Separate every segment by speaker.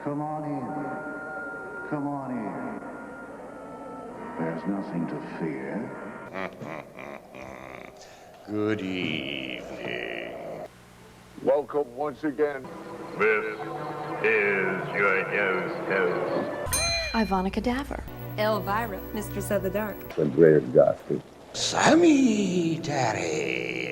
Speaker 1: Come on in. Come on in. There's nothing to fear.
Speaker 2: Good evening.
Speaker 3: Welcome once again.
Speaker 4: This is your host.
Speaker 5: Ivana Cadaver.
Speaker 6: Elvira, Mistress of the Dark.
Speaker 3: The great gospel.
Speaker 2: Cemetery.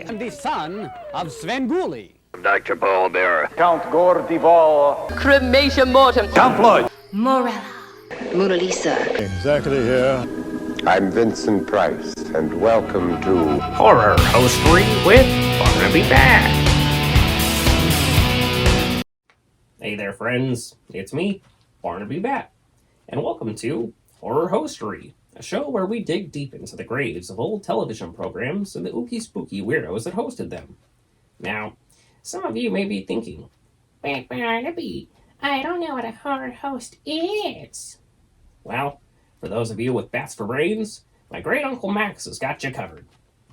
Speaker 7: I'm the son of Sven Ghoul.
Speaker 4: Dr. Bearer.
Speaker 3: Count Gordival.
Speaker 6: Cremation Mortem.
Speaker 4: Count Floyd.
Speaker 5: Morella.
Speaker 8: Mona Lisa.
Speaker 3: Exactly here. I'm Vincent Price, and welcome to
Speaker 9: Horror Host-ory with Barnaby Bat. Hey there, friends. It's me, Barnaby Bat, and welcome to Horror Host-ory, a show where we dig deep into the graves of old television programs and the ooky spooky weirdos that hosted them. Now, some of you may be thinking, "But Barnaby, I don't know what a horror host is." Well, for those of you with bats for brains, my great Uncle Max has got you covered.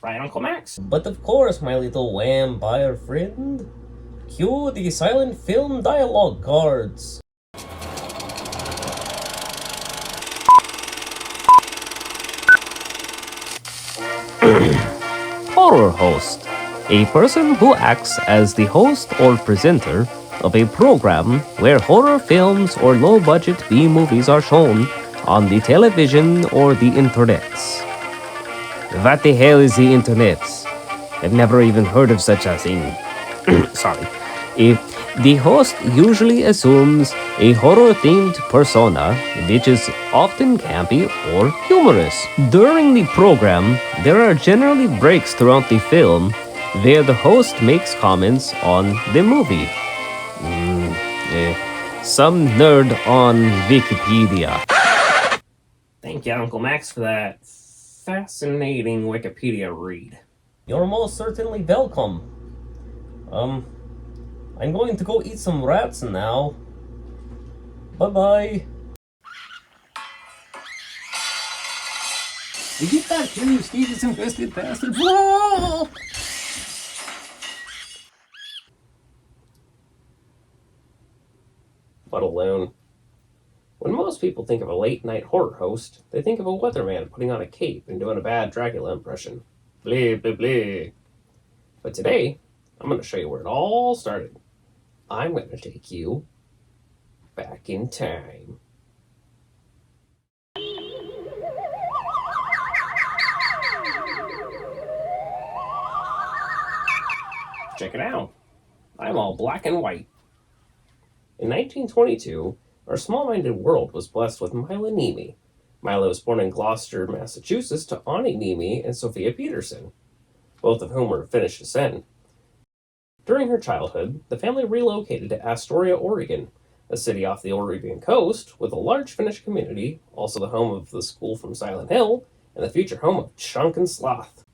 Speaker 9: Right, Uncle Max? But of course, my little vampire friend. Cue the silent film dialogue cards. Horror host. A person who acts as the host or presenter of a program where horror films or low-budget B-movies are shown on the television or the internets. What the hell is the internets? I've never even heard of such a thing. Sorry. The host usually assumes a horror-themed persona, which is often campy or humorous. During the program, there are generally breaks throughout the film where the host makes comments on the movie. Some nerd on Wikipedia. Thank you, Uncle Max, for that fascinating Wikipedia read. You're most certainly welcome. I'm going to go eat some rats now. Bye-bye. You get back here, you Steve's infested bastard. Whoa! But alone. When most people think of a late-night horror host, they think of a weatherman putting on a cape and doing a bad Dracula impression. Blee, blee, blee. But today, I'm going to show you where it all started. I'm going to take you back in time. Check it out. I'm all black and white. In 1922, our small-minded world was blessed with Maila Nurmi. Maila was born in Gloucester, Massachusetts to Ani Nurmi and Sophia Peterson, both of whom were of Finnish descent. During her childhood, the family relocated to Astoria, Oregon, a city off the Oregon coast with a large Finnish community, also the home of the school from Silent Hill, and the future home of Chunk and Sloth.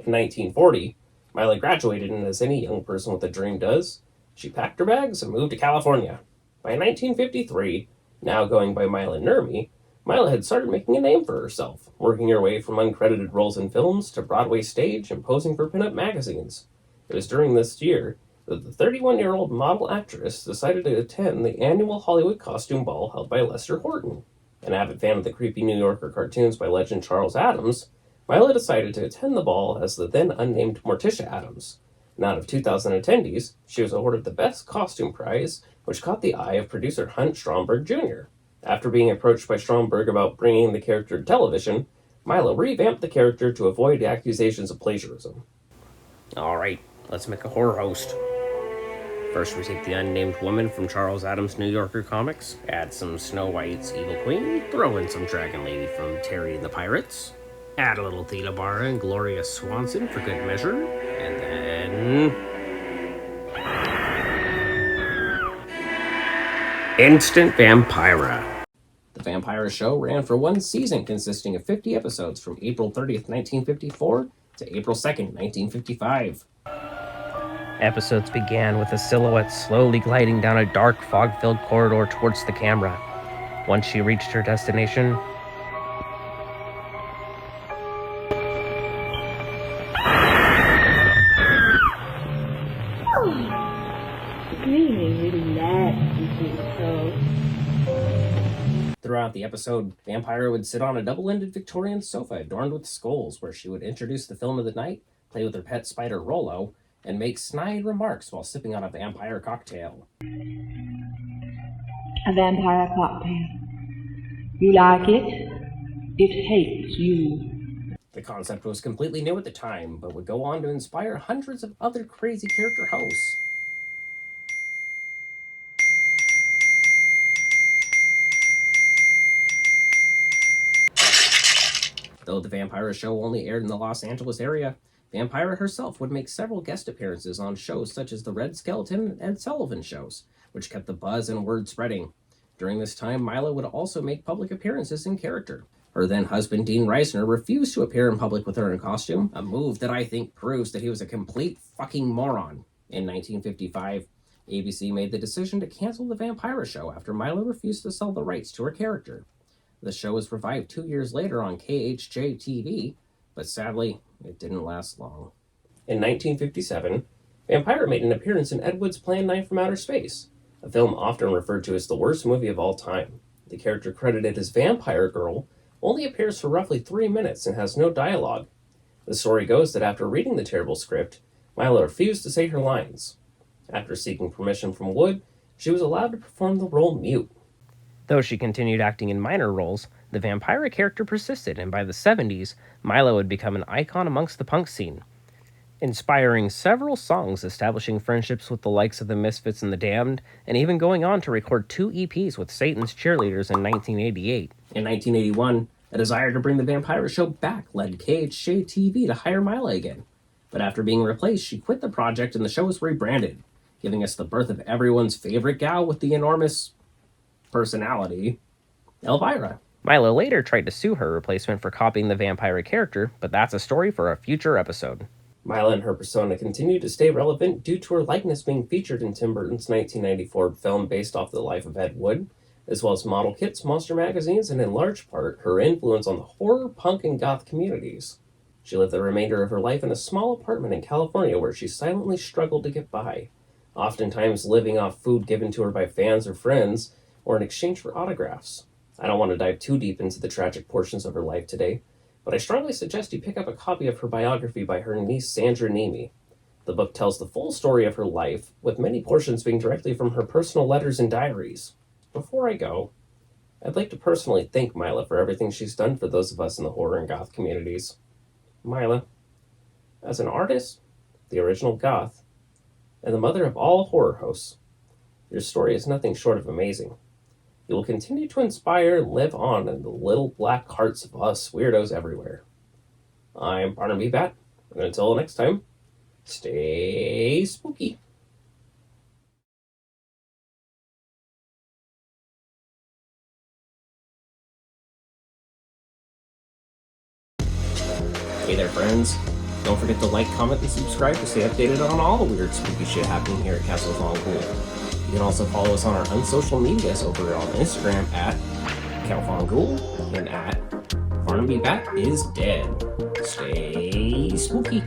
Speaker 9: In 1940, Maila graduated, and as any young person with a dream does, she packed her bags and moved to California. By 1953, now going by Maila Nurmi, Maila had started making a name for herself, working her way from uncredited roles in films to Broadway stage and posing for pinup magazines. It was during this year that the 31-year-old model actress decided to attend the annual Hollywood costume ball held by Lester Horton. An avid fan of the creepy New Yorker cartoons by legend Charles Addams, Maila decided to attend the ball as the then unnamed Morticia Addams. And out of 2,000 attendees, she was awarded the Best Costume Prize, which caught the eye of producer Hunt Stromberg Jr. After being approached by Stromberg about bringing the character to television, Maila revamped the character to avoid accusations of plagiarism. Alright, let's make a horror host. First, we take the unnamed woman from Charles Addams' New Yorker comics, add some Snow White's Evil Queen, throw in some Dragon Lady from Terry and the Pirates, add a little Theda Bara and Gloria Swanson for good measure, and then... Instant Vampira. The Vampira show ran for one season consisting of 50 episodes from April 30th, 1954 to April 2nd, 1955. Episodes began with a silhouette slowly gliding down a dark, fog-filled corridor towards the camera. Once she reached her destination,
Speaker 8: screaming really nasty things, so...
Speaker 9: Throughout the episode, Vampira would sit on a double-ended Victorian sofa adorned with skulls, where she would introduce the film of the night, play with her pet spider Rollo, and make snide remarks while sipping on a vampire cocktail.
Speaker 8: A vampire cocktail. You like it? It hates you.
Speaker 9: The concept was completely new at the time, but would go on to inspire hundreds of other crazy character hosts. Though the Vampira show only aired in the Los Angeles area, Vampira herself would make several guest appearances on shows such as the Red Skelton and Ed Sullivan shows, which kept the buzz and word spreading. During this time, Maila would also make public appearances in character. Her then-husband, Dean Reisner, refused to appear in public with her in costume, a move that I think proves that he was a complete fucking moron. In 1955, ABC made the decision to cancel the Vampira show after Maila refused to sell the rights to her character. The show was revived 2 years later on KHJ-TV, but sadly, it didn't last long. In 1957, Vampira made an appearance in Ed Wood's Plan 9 from Outer Space, a film often referred to as the worst movie of all time. The character credited as Vampire Girl only appears for roughly 3 minutes and has no dialogue. The story goes that after reading the terrible script, Maila refused to say her lines. After seeking permission from Wood, she was allowed to perform the role mute. Though she continued acting in minor roles, the Vampira character persisted, and by the 70s, Maila would become an icon amongst the punk scene, inspiring several songs, establishing friendships with the likes of the Misfits and the Damned, and even going on to record 2 EPs with Satan's Cheerleaders in 1988. In 1981, a desire to bring the Vampira show back led KHJ-TV to hire Maila again. But after being replaced, she quit the project and the show was rebranded, giving us the birth of everyone's favorite gal with the enormous personality, Elvira. Maila later tried to sue her replacement for copying the Vampira character, but that's a story for a future episode. Maila and her persona continued to stay relevant due to her likeness being featured in Tim Burton's 1994 film based off the life of Ed Wood, as well as model kits, monster magazines, and in large part, her influence on the horror, punk, and goth communities. She lived the remainder of her life in a small apartment in California where she silently struggled to get by, oftentimes living off food given to her by fans or friends, or in exchange for autographs. I don't want to dive too deep into the tragic portions of her life today, but I strongly suggest you pick up a copy of her biography by her niece Sandra Nurmi. The book tells the full story of her life, with many portions being directly from her personal letters and diaries. Before I go, I'd like to personally thank Maila for everything she's done for those of us in the horror and goth communities. Maila, as an artist, the original goth, and the mother of all horror hosts, your story is nothing short of amazing. You will continue to inspire and live on in the little black hearts of us weirdos everywhere. I'm Barnaby Bat, and until next time, stay spooky. Hey there, friends. Don't forget to like, comment, and subscribe to stay updated on all the weird spooky shit happening here at Castle Von Ghoul. You can also follow us on our unsocial medias over on Instagram at CalFonGhoul and at BarnabyBat is dead. Stay spooky.